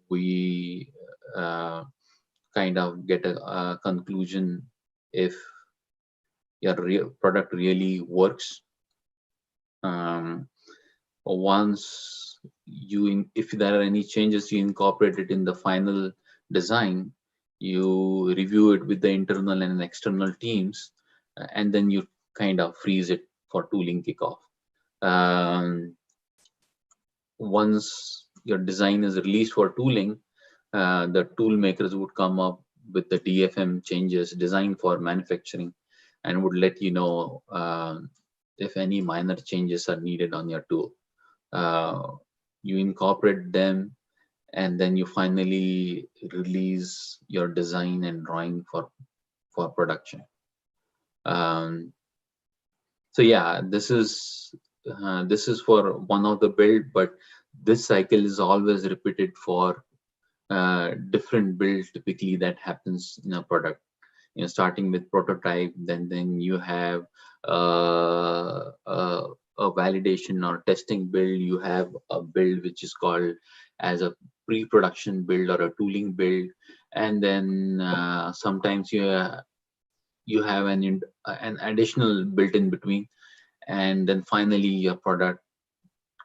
we kind of get a conclusion if your product really works. Once if there are any changes, you incorporate it in the final design. You review it with the internal and external teams, and then you kind of freeze it for tooling kickoff. Once your design is released for tooling, the tool makers would come up with the DFM changes, design for manufacturing, and would let you know if any minor changes are needed on your tool. You incorporate them, and then you finally release your design and drawing for production. So yeah, this is for one of the build, but this cycle is always repeated for different builds typically that happens in a product. Starting with prototype, then you have a validation or testing build, you have a build which is called as a pre-production build or a tooling build, and then sometimes you have an additional built in between, and then finally your product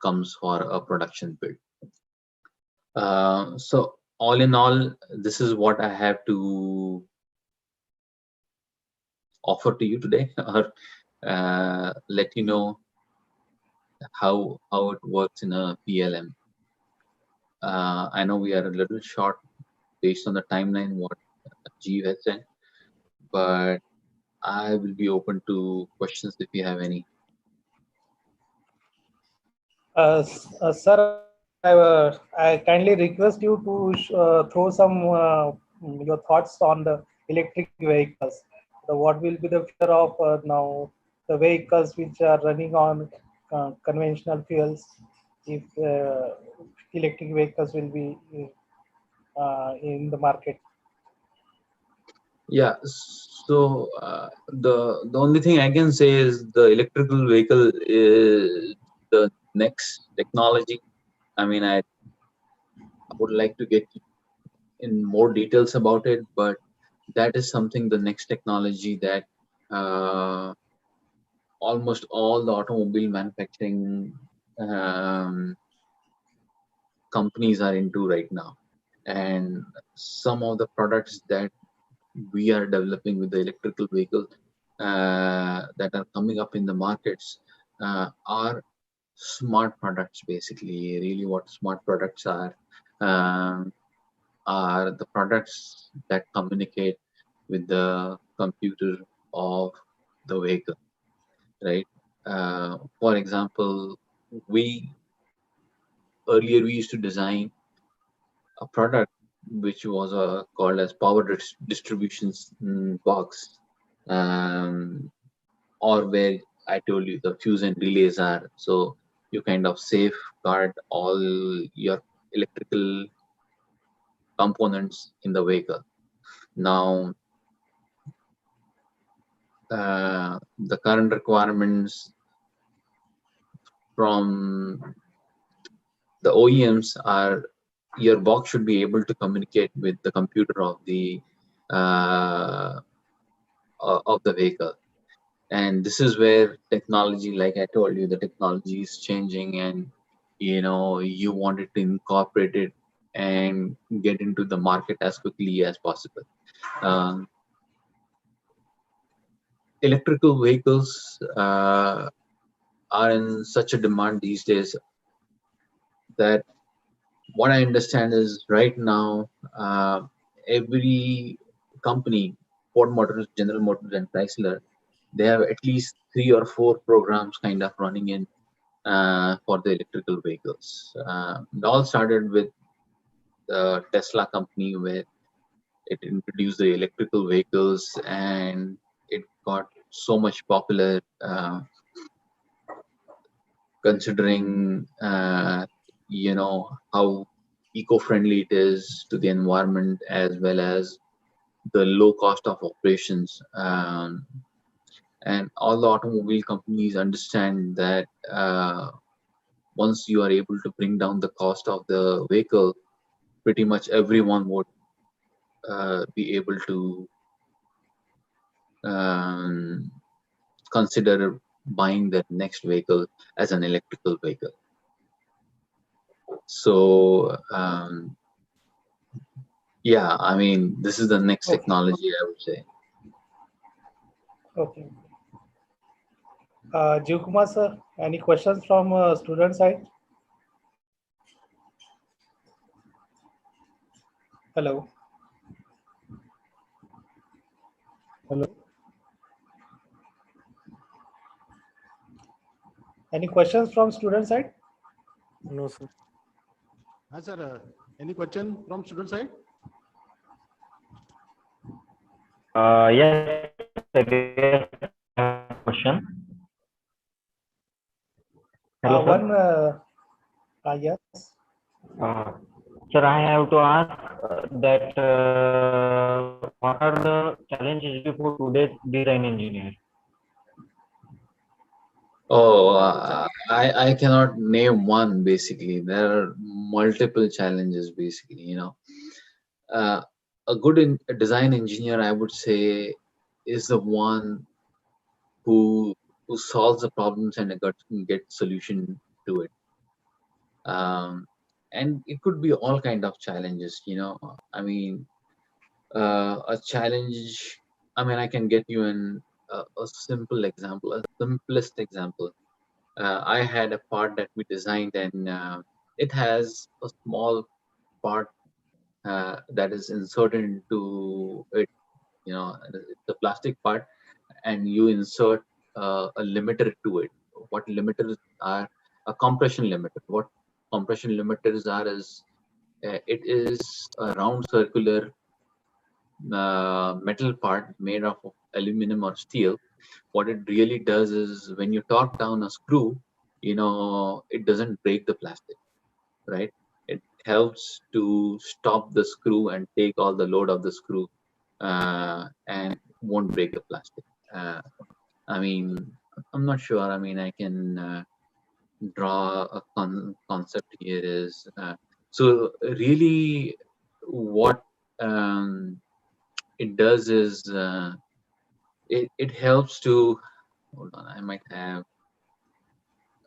comes for a production build. So all in all, this is what I have to offer to you today, or let you know how it works in a PLM. I know we are a little short based on the timeline what Jeev has said, but I will be open to questions if you have any. Sir, I kindly request you to throw some your thoughts on the electric vehicles. What will be the future of now the vehicles which are running on conventional fuels? If electric vehicles will be in the market. Yeah, so the only thing I can say is the electrical vehicle is the next technology. I mean, I would like to get in more details about it, but that is something, the next technology that almost all the automobile manufacturing companies are into right now. And some of the products that we are developing with the electrical vehicles that are coming up in the markets are smart products. Basically, really what smart products are the products that communicate with the computer of the vehicle, right? For example, earlier we used to design a product which was called as power distributions box, or where I told you the fuse and relays are. So you kind of safeguard all your electrical components in the vehicle. Now, the current requirements from the OEMs are your box should be able to communicate with the computer of the vehicle. And this is where technology, like I told you, the technology is changing, and you wanted to incorporate it and get into the market as quickly as possible. Electrical vehicles are in such a demand these days that what I understand is right now every company, Ford Motors, General Motors, and Chrysler, they have at least 3 or 4 programs kind of running in for the electrical vehicles. It all started with the Tesla company, where it introduced the electrical vehicles, and it got so much popular, considering how eco-friendly it is to the environment, as well as the low cost of operations. And all the automobile companies understand that once you are able to bring down the cost of the vehicle, pretty much everyone would be able to consider buying the next vehicle as an electrical vehicle. So yeah, I mean, this is the next technology, I would say. Okay. Jeev Kumar sir, any questions from student side? Hello. Hello. Any questions from student side? No, sir. Hi, sir. Any question from student side? Yes, there is a question. Hello, sir. Yes. Sir, I have to ask that what are the challenges before today's design engineer? Oh, I cannot name one basically. There are multiple challenges basically, Uh, a good a design engineer, I would say, is the one who who solves the problems and get solution to it. And it could be all kind of challenges. I mean, a challenge. I mean, I can get you a simple example, a simplest example. I had a part that we designed, and it has a small part that is inserted into it. It's a plastic part, and you insert a limiter to it. What limiters are? A compression limiter. What compression limiters are is it is a round circular metal part made of aluminum or steel. What it really does is when you torque down a screw, it doesn't break the plastic, right? It helps to stop the screw and take all the load of the screw, and won't break the plastic. I mean, I'm not sure. I mean, I can draw a concept here is so really what it does is it helps to hold on. I might have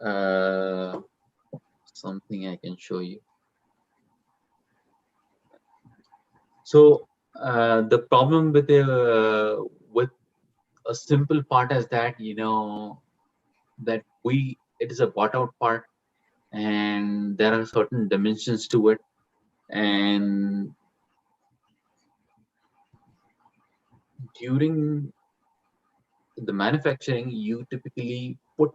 uh, something I can show you. So the problem with a simple part is that that it is a bought out part, and there are certain dimensions to it, and during the manufacturing you typically put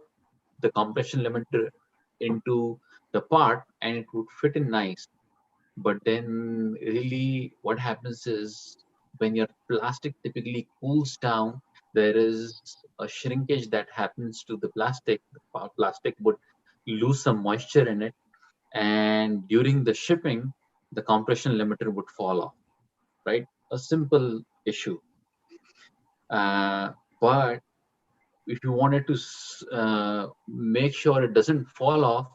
the compression limiter into the part and it would fit in nice. But then really what happens is when your plastic typically cools down, there is a shrinkage that happens to the plastic. The plastic would lose some moisture in it, and during the shipping the compression limiter would fall off, right? A simple issue. But if you wanted to make sure it doesn't fall off,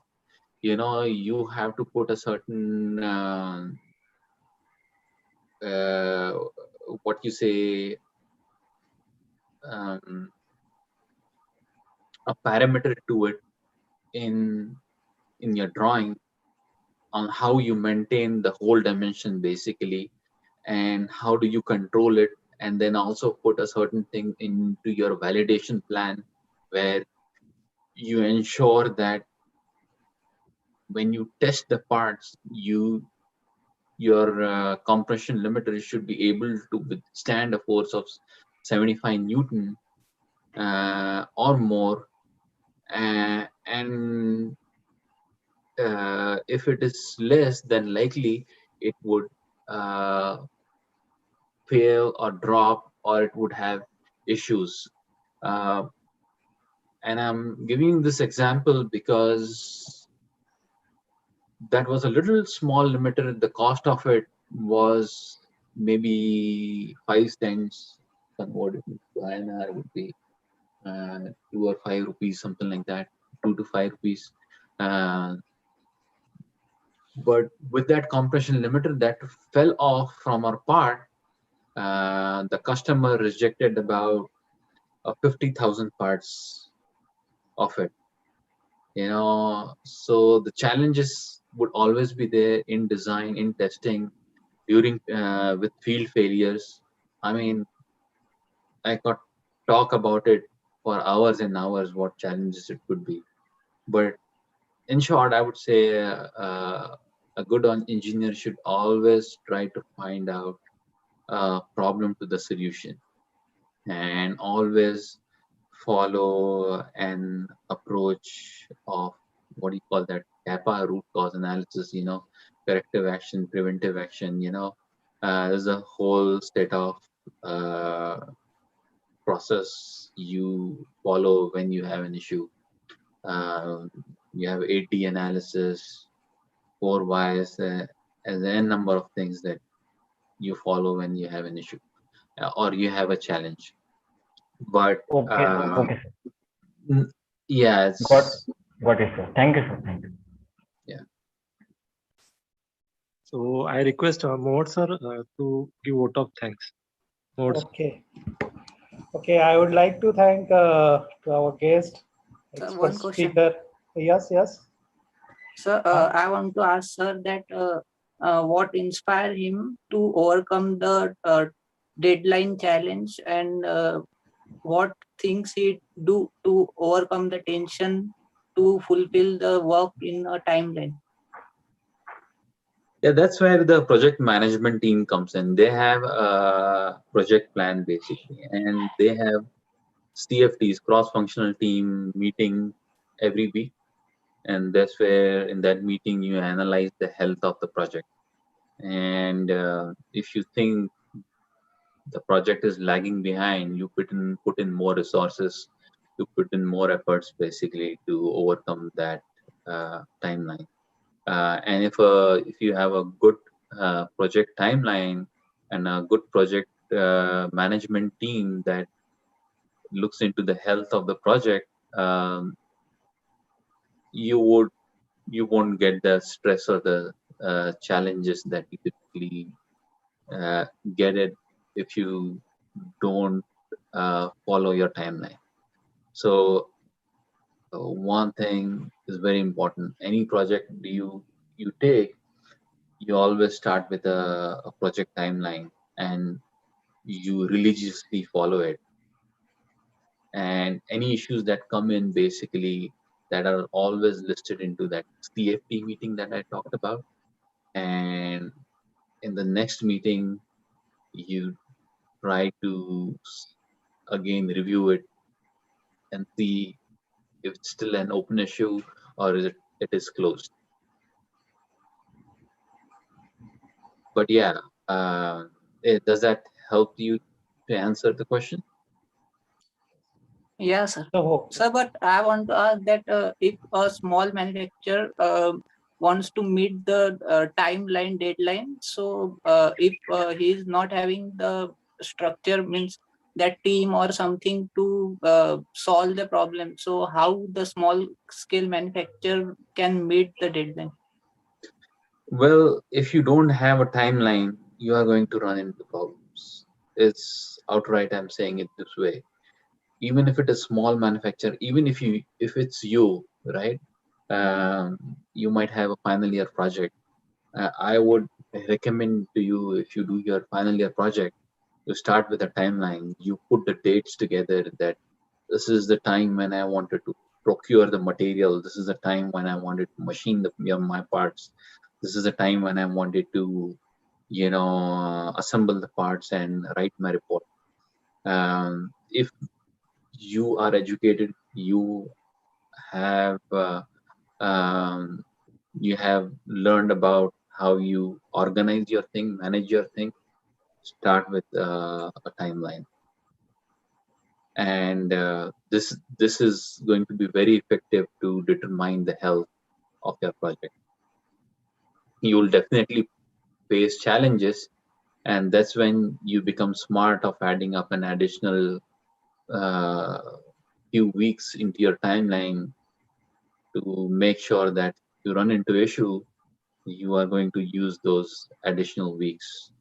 you have to put a certain uh, what you say um, a parameter to it in your drawing on how you maintain the whole dimension basically, and how do you control it, and then also put a certain thing into your validation plan where you ensure that when you test the parts, your compression limiter should be able to withstand a force of 75 Newton or more, and if it is less, then likely it would uh, fail or drop, or it would have issues. Uh, and I'm giving this example because that was a little small limiter. The cost of it was maybe 5 cents converted into INR would be 2 or 5 rupees, something like that, 2 to 5 rupees. But with that compression limiter that fell off from our part, the customer rejected about 50,000 parts of it. So the challenges would always be there in design, in testing, during with field failures. I mean, I could talk about it for hours and hours, what challenges it could be. But in short, I would say a good engineer should always try to find out a problem to the solution, and always follow an approach of what do you call that, kappa, root cause analysis, corrective action, preventive action. There's a whole set of uh, process you follow when you have an issue. You have 8D analysis, 4 whys, as n number of things that you follow when you have an issue or you have a challenge. But Okay, okay, sir. Yeah, Got it, sir. Thank you, sir. Thank you. So I request Mohit sir to give vote of thanks. Mohit sir. Okay. Okay, I would like to thank to our guest, Sir, expert one question. speaker. Yes, yes. Sir, I want to ask sir that what inspired him to overcome the deadline challenge, and what things he do to overcome the tension to fulfill the work in a timeline. Yeah, that's where the project management team comes in. They have a project plan basically, and they have CFTs, cross-functional team meeting every week. And that's where in that meeting you analyze the health of the project. And if you think the project is lagging behind, you put in more resources, you put in more efforts basically to overcome that timeline. And if you have a good project timeline and a good project management team that looks into the health of the project, you won't get the stress or the challenges that you typically get it if you don't follow your timeline. So one thing is very important. Any project you take, you always start with a project timeline and you religiously follow it. And any issues that come in basically that are always listed into that CFP meeting that I talked about. And in the next meeting, you try to again review it and see if it's still an open issue or is it is closed. But yeah, does that help you to answer the question? Yeah, sir. So, Sir, but I want to ask that if a small manufacturer wants to meet the timeline deadline, so if he is not having the structure, means that team or something to solve the problem, so how the small scale manufacturer can meet the deadline? Well, if you don't have a timeline, you are going to run into problems. It's outright, I'm saying it this way. Even if it is small manufacturer, even if it's you, right? You might have a final year project. I would recommend to you, if you do your final year project, you start with a timeline. You put the dates together that this is the time when I wanted to procure the material. This is the time when I wanted to machine my parts. This is the time when I wanted to, assemble the parts and write my report. If you are educated, you have learned about how you organize your thing, manage your thing. Start with a timeline, and this is going to be very effective to determine the health of your project. You will definitely face challenges, and that's when you become smart of adding up an additional few weeks into your timeline to make sure that you run into issue, you are going to use those additional weeks.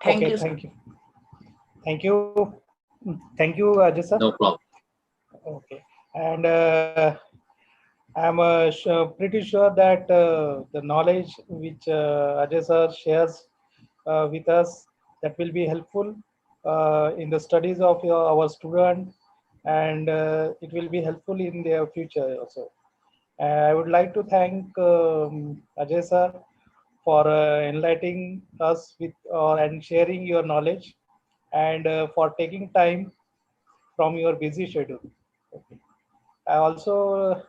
Thank okay, you, sir. thank you. Thank you. Thank you, Ajay sir. No problem. Okay. And I'm pretty sure that the knowledge which Ajay sir shares with us, that will be helpful in the studies of our student, and it will be helpful in their future also. I would like to thank Ajay sir for enlightening us with and sharing your knowledge, and for taking time from your busy schedule. Okay. I also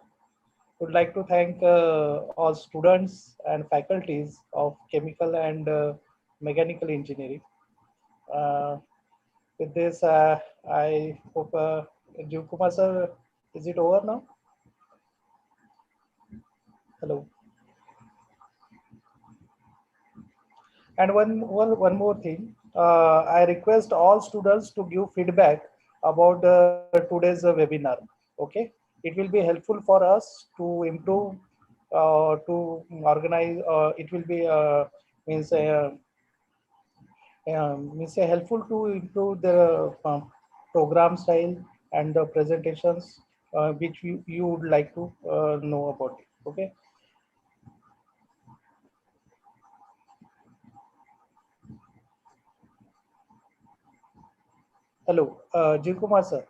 would like to thank all students and faculties of chemical and mechanical engineering. Uh, with this, I hope, Jiv Kumar sir, is it over now? Hello. And one more thing. I request all students to give feedback about today's webinar. Okay, it will be helpful for us to improve, to organize. It will be means helpful to improve the program style and the presentations which you would like to know about it. Okay. Hello, Jiv Kumar sir.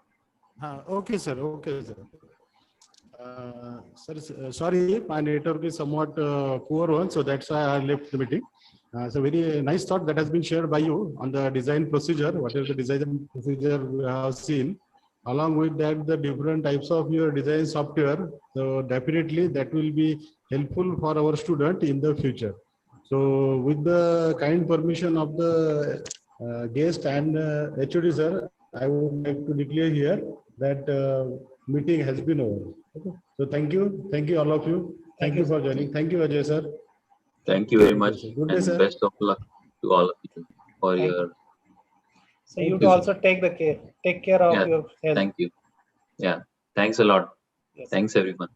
Okay, sir. Okay, sir. Sir, sorry, my network is somewhat poor one, so that's why I left the meeting. So very nice thought that has been shared by you on the design procedure. What is the design procedure we have seen? Along with that, the different types of your design software. So definitely that will be helpful for our student in the future. So with the kind permission of the guest and HOD sir, I would like to declare here that meeting has been over. Okay. So thank you all of you. Thank you for joining. Thank you, Ajay sir. Thank you very Thank you, much, sir. Good day, and sir. best of luck to all of you for Thank your. you. So Thank you you, sir. also take care of Yeah, your health. thank you. Yeah, thanks a lot. Yes. Thanks, everyone.